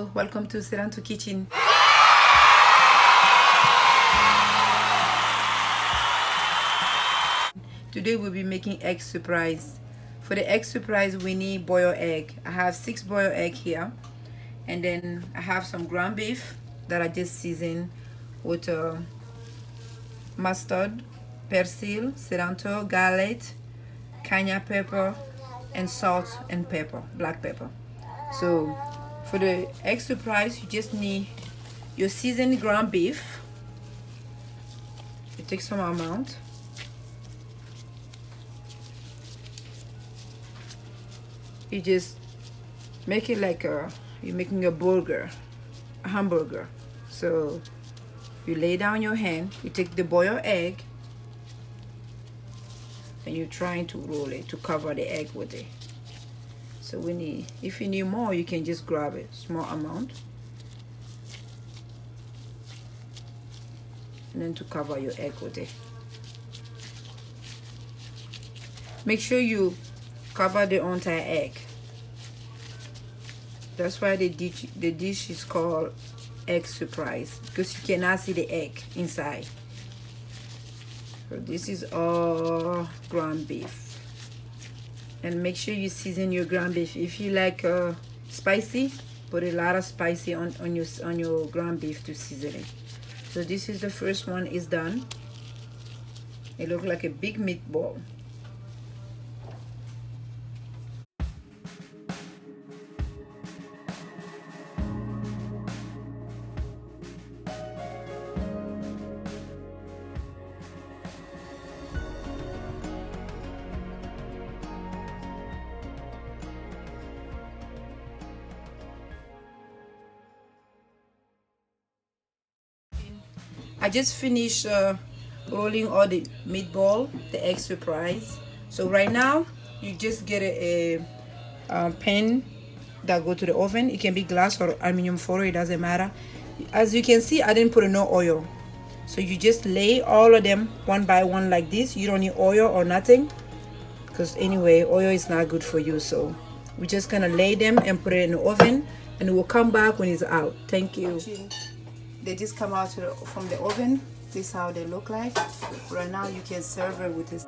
Hello, welcome to Seranto Kitchen. Today we'll be making egg surprise. For the egg surprise we need boiled egg. I have 6 boiled egg here, and then I have some ground beef that I just seasoned with mustard, persil, cilantro, garlic, cayenne pepper, and salt and pepper, black pepper. So for the egg surprise you just need your seasoned ground beef. You take some amount. You just make it like you're making a burger, a hamburger. So you lay down your hand, you take the boiled egg, and you're trying to roll it to cover the egg with it. So we need, if you need more, you can just grab a small amount, and then to cover your egg with it. Make sure you cover the entire egg. That's why the dish is called egg surprise, because you cannot see the egg inside. So this is all ground beef. And make sure you season your ground beef. If you like spicy, put a lot of spicy on your ground beef to season it. So this is the first one is done. It looks like a big meatball. I just finished rolling all the meatball, the egg surprise. So right now you just get a pan that go to the oven. It can be glass or aluminum foil, it doesn't matter. As you can see, I didn't put no oil. So you just lay all of them one by one like this. You don't need oil or nothing, because anyway oil is not good for you. So we're just gonna lay them and put it in the oven, and we'll come back when it's out. Thank you. They just come out from the oven. This is how they look like. Right now you can serve it with this.